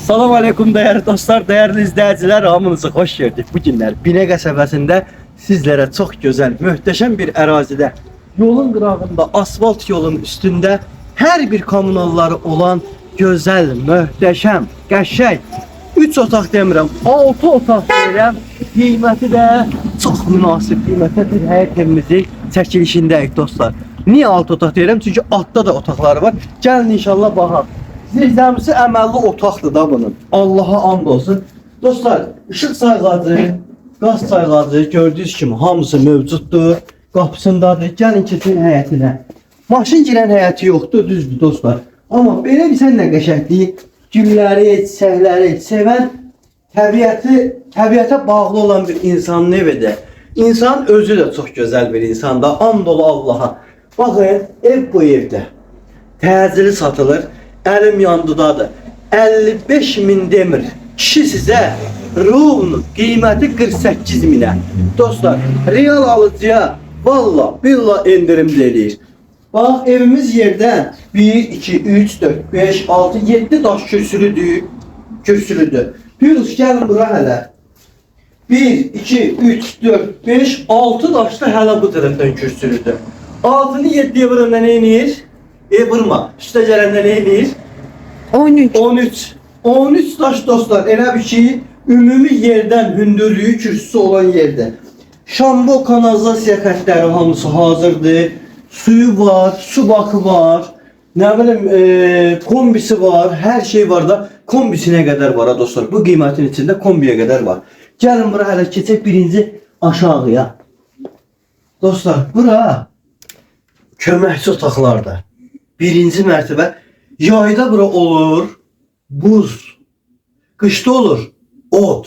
Salam aleyküm değerli dostlar, değerli izleyiciler, hamınızı hoş gördük. Bu günler Binə qəsəbəsində sizlere çok güzel, möhtəşəm bir ərazidə, yolun qırağında, asfalt yolun üstünde her bir kommunalları olan güzel, möhtəşəm, qəşəng 3 otaq demirəm, 6 otaq deyirəm. Qiyməti də çox münasib qiymətə bir həyət evimizin çəkilişindəyik dostlar. Niye 6 otaq deyirəm? Çünkü altta da otaqları var. Gəlin inşallah baxaq. Zirzəmisi əməlli otaqdır da bunun. Allaha and olsun. Dostlar, ışıq sayğacı, qaz sayğacı gördüyünüz kimi hamısı mövcuddur. Qapısındadır. Gəlin keçin həyətinə. Maşın girən həyəti yoxdur, düzdür dostlar. Amma belə bir sən nə qəşənglik, gülləri, çiçəkləri sevən, təbiətə bağlı olan bir insanın evidir. İnsan özü də çox gözəl bir insandır. And ol Allaha. Baxın, ev bu evdə. Təcili satılır. Əlim yandıdadır. 55 min demir. Kişi sizə ruhun qiyməti 48 minə. Dostlar, real alıcıya valla billah indirim eləyir. Bax, evimiz yerdən 1, 2, 3, 4, 5, 6, 7 daş kürsülüdür. Plus gəlin bura hələ. 1, 2, 3, 4, 5, 6 daş da hələ bu tərəfdən kürsülüdür. 6'nı 7'ye vuranda ne inir? Vurma. Üste gelende ne inir? 13. 13 daş dostlar. Elə bir şey ümumi yerden hündürlüğü kürsüsü olan yerde. Şambo kanalizasiya xətləri hamısı hazırdır. Suyu var, su bakı var. Ne bileyim kombisi var. Her şey var da kombisine kadar var ha dostlar. Bu qiymətin içinde kombiye kadar var. Gəlin bura hələ keçək birinci aşağıya. Dostlar bura köməkçi otaqlarda. Birinci mərtəbə. Yayda bura olur buz. Qışda olur ot.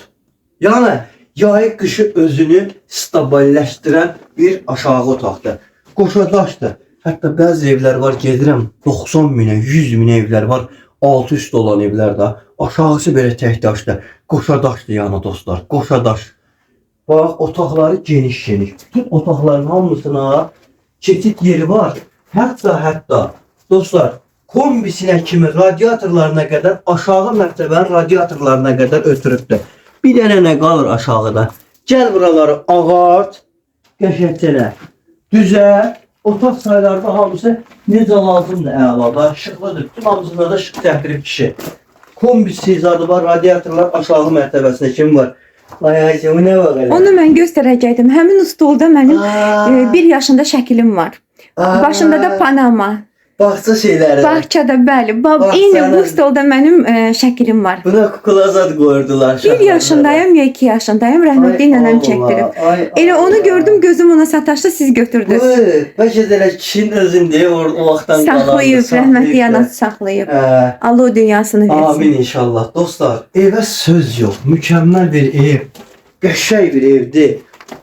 Yəni yayı qışı özünü stabilləşdirən bir aşağı otaqdır. Qoşadaşdır. Hətta bəzi evlər var gedirəm 90 minə, 100 minə evlər var. Altı üstü olan evlər də. Aşağısı belə tək daşdır. Qoşadaşdır yəni dostlar. Qoşadaş. Bax otaqları geniş. Bütün otaqların hamısına keçid yeri var. Hətta dostlar kombisinə kimi radiatorlarına kadar aşağı mərtəbənin radiatorlarına kadar ötürübdür. Bir dənə nə qalır aşağıda? Gəl buraları ağart, qəşəngcələ düzəl. Otaq sayılarda hamısı necə lazımdır əlada, işıqlıdır. Bütün hamısında da işıq təxdirib kişi. Kombisi zadı var, radiatorlar aşağı mərtəbəsində kim var? Ayağıcı, bu nə var elə? Onu mən göstərəcəkdim. Həmin stolda mənim 1 yaşında şəkilim var. Başında da Panama. Bağça şeyləri. Bağçada bəli. Eyni bu stolda mənim şəkilim var. Buna kukula zad koydular. 1 yaşındayım ya 2 yaşındayım. Rəhmətli nənəm çəkdirib. Elə onu gördüm, gözüm ona sataşdı, siz götürdünüz. Bəlkə də kişinin özündə o vaxtdan qalandı. Saxlayıb, rəhmətli anası saxlayıb. Allah o dünyasını versin. Amin inşallah. Dostlar, evə söz yox. Mükəmməl bir ev. Qəşəng bir evdir.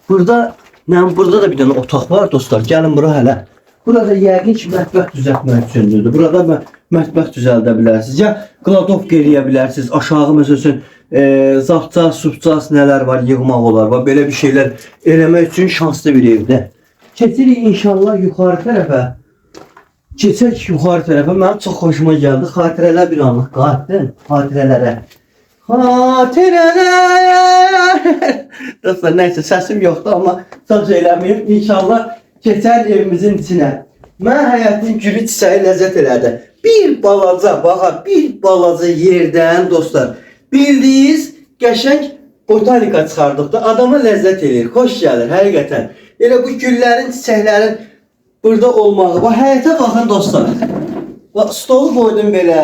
Burada da bir dənə otaq var dostlar. Gəlin bura hələ. Burada yəqin ki, mətbəx düzəltmək üçündür. Burada mətbəx düzəldə bilərsiniz. Ya qladovka eləyə bilərsiniz. Aşağı məsələn zapcas, subcas nələr var, yığmaq olar. Belə bir şeylər eləmək üçün şanslı bir evdir. Keçirik inşallah yuxarı tərəfə. Keçək yuxarı tərəfə. Mənim çox xoşuma gəldi. Xatirələr bir anlıq qayıtdın. Xatirələrə. Dostlar, nəysə səsim yoxdur, amma çox eləməyim. İnşallah keçər evimizin içinə. Mən həyətin gülü çiçəyi ləzzət elədi. Bir balaca yerdən dostlar. Bildiyiniz qəşəng botanika çıxardıq da adama ləzzət eləyir, xoş gəlir həqiqətən. Elə bu güllərin, çiçəklərin burada olmağı. Həyətə baxın dostlar. Stolu qoydum belə.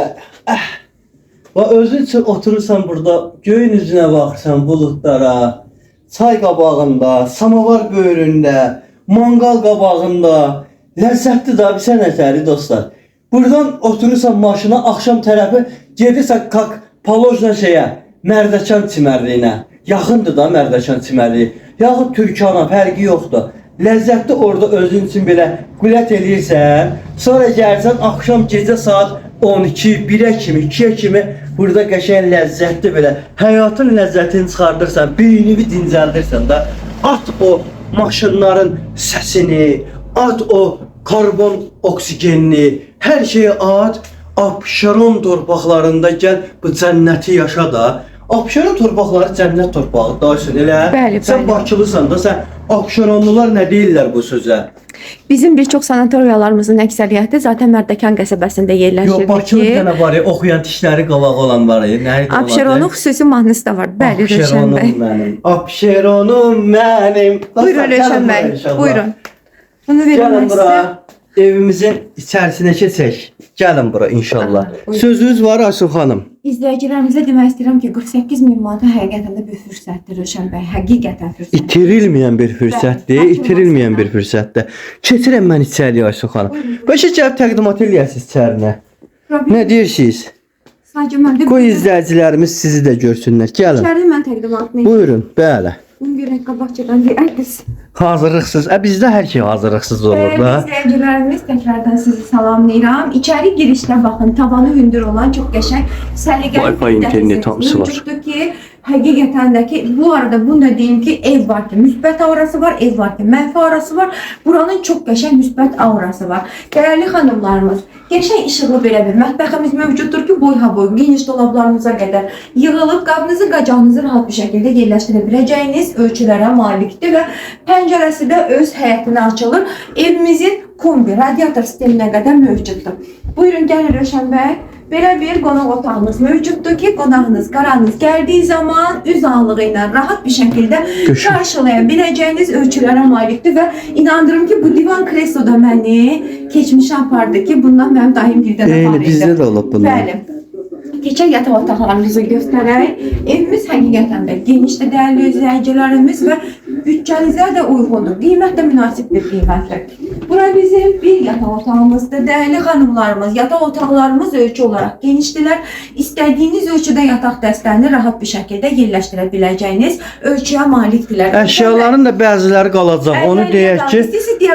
Özün üçün oturursan burada, göyün üzünə baxırsan buludlara, çay qabağında, samavar böyründə, mangal qabağında. Ləzzətli də bir sən əsəri dostlar. Buradan oturursan maşına, axşam tərəfi gedirsən palojla Mərdəkan çimərliyinə. Yaxındır da Mərdəkan çimərliyi. Yaxud Türkana, fərqi yoxdur. Ləzzətli orada özün üçün belə qulət eləyirsən. Sonra gəlsən axşam gecə saat 12, 1-ə kimi, 2-ə kimi burada qəşəng ləzzətli belə həyatın ləzzətini çıxardırsan, beynini dincəldirsən da. At o maşınların səsini, at o karbon oksigenini, her şeyi at. Abşeron torpaqlarında gəl bu cənnəti yaşa da. Abşeron torpaqları cənnət torpağı daşın elə. Bəli, Sən bəli. Bakılısan da, sən Abşeronlular nə deyirlər bu sözə? Bizim bir çox sanatoriyalarımızın əksəriyyəti zaten Mərdəkan qəsəbəsində Yox, yerləşir Bakılı ki, dənə var ya, oxuyan dişləri qavağı olan var ya. Nə idi? Abşeronun xüsusi mahnısı da var. Bəli, Rövşən Abşeronum bəy. mənim. Abşeronum mənim. Buyurun Rövşən bəy. Buyurun. Bunu verin Gəlin mən sizə. bura. Evimizin içərisinə keçək. Gəlin bura inşallah. Buyurun. Sözünüz var Aysun xanım. İzləyicilərimizə demək istəyirəm ki, 48.000 manat həqiqətən də bir fürsətdir Rövşən bəy. Həqiqətən fürsət. İtirilməyən bir fürsətdir, Bəli, itirilməyən bir fürsətdir. Keçirəm mən içəriyə Aysun xanım. Bəşə gəlib təqdimat eləyəsiniz içərinə. Nə deyirsiniz? Sadəcə mən də Qoy izləyicilərimiz sizi də görsünlər. Gəlin. İçəri mən təqdimatını Buyurun, bəli. Bunu görək qabaqcadan deyərdiniz. Hazırlıqsız. Bizdə hər şey hazırlıqsız olur Dəyərli da. izləyicilərimiz, təkrardan sizi salamlayıram. İçəri girişdə baxın, tavanı hündür olan çox qəşəng səliqəli Wi-Fi internet hamısı var. mövcuddur ki, həqiqətən də ki, bu arada bunu da deyim ki, ev var ki, müsbət aurası var, ev var ki, mənfi aurası var. Buranın çox qəşəng müsbət aurası var. Dəyərli xanımlarımız, qəşəng işıqlı belə bir mətbəximiz mövcuddur ki, boy-ha-boy, geniş dolablarınıza qədər yığılıb qabınızı, qacağınızı rahat bir şəkildə yerləşdirə biləcəyiniz ölçülərə malikdir və pəncərəsi də öz həyətinə açılır. Evimizin kombi, radiator sisteminə qədər mövcuddur. Buyurun, gəlin Rövşən bəy. Belə bir qonaq otağımız mövcuddur ki, qonağınız, qaranız gəldiyi zaman üz ağlığı ilə rahat bir şəkildə Göşün. qarşılaya biləcəyiniz ölçülərə malikdir və inandırım ki, bu divan kreslo da məni keçmişə apardı ki, bundan mənim daim bir dənə var Eyni bizdə də olub bunlar. Bəli. Keçək yataq otaqlarımızı göstərək. Evimiz həqiqətən də genişdir, dəyərli izləyicilərimiz və bütçənizə də uyğundur. Qiymət də münasib bir qiymətdir. Bura bizim bir yataq otağımızdır. Dəyərli xanımlarımız, yataq otaqlarımız ölçü olaraq genişdirlər. İstədiyiniz ölçüdə yataq dəstəni rahat bir şəkildə yerləşdirə biləcəyiniz ölçüyə malikdirlər. Əşyaların da bəziləri qalacaq. Onu deyək ki,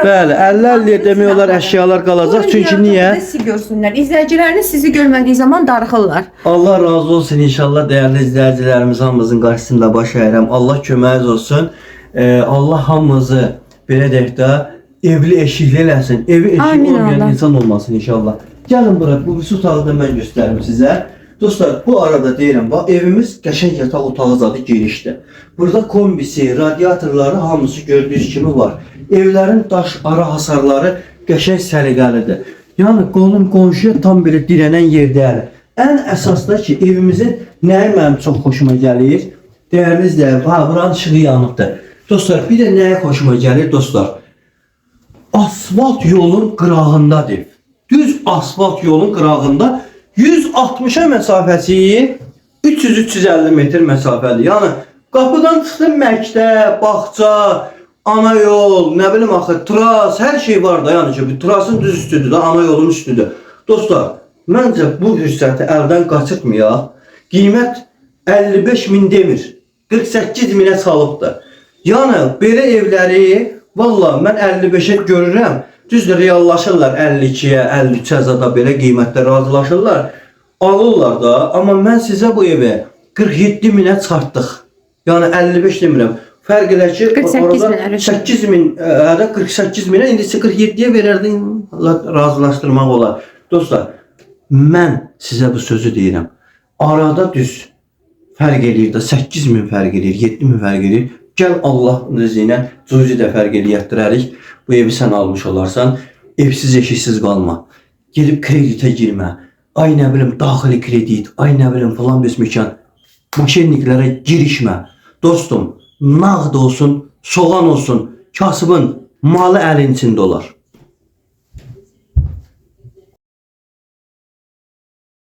bəli, 50-50 demək olar əşyalar qalacaq. Çünki niyə? Sizi görsünlər. İzləyiciləriniz sizi görmədiyi zaman darıxırlar. Allah razı olsun inşallah dəyərli izləyicilərimiz hamımızın qarşısında baş əyirəm. Allah köməyiniz olsun. Allah hamımızı belə deyək də evli eşikli eləsin. Evi eşik Amin olmayan Allah. insan olmasın inşallah. Gəlin bura, bu su otağı da mən göstərim sizə. Dostlar, bu arada deyirəm, bax evimiz qəşəng yataq otağı zadı genişdir. Burada kombisi, radiatorları hamısı gördüyünüz kimi var. Evlərin daş ara hasarları qəşəng səliqəlidir. Yəni qonşuya tam belə dirənən yerdədir. Ən əsas da ki, evimizin nəyi mənim çox xoşuma gəlir? Dəyərli izləyicilər, buranın işığı yanıbdır. Dostlar, bir də nəyə xoşuma gəlir dostlar? Asfalt yolun qırağındadır. Düz asfalt yolun qırağında 160 məsafəsi 300-350 metr məsafədir. Yəni qapıdan çıxdın məktəb, bağça, ana yol, nə bilim axı, tras, hər şey var da. Yəni ki, bu trasın düz üstüdür da, ana yolun üstüdür. Dostlar, məncə bu fürsəti əldən qaçırtmayaq. Qiymət 55 min demir. 48 minə salıbdır. Yəni belə evləri vallahi mən 55'e görürəm. Düzdür, reallaşırlar 52'ye, 53'e zada belə qiymətdə razılaşırlar. Alırlar da, amma mən sizə bu evi 47 minə çıxartdıq. Yəni 55 demirəm. Fərq elə ki, 8 min, 48 minə, indi 47'ye verərdin, razılaşdırmaq olar. Dostlar, mən sizə bu sözü deyirəm. Arada düz fərq eləyir də, 8 min fərq eləyir, 7 min fərq eləyir. Gəl Allah'ın izinə cüzi də fərq eləyətdirərik. Bu evi sən almış olarsan, evsiz eşiksiz qalma. Gelib kreditə girmə. Ay nə bilim daxili kredit, ay nə bilim falan besməkan. Moşenliklərə girişmə. Dostum, nağd olsun, soğan olsun, kasıbın malı əlin içində olar.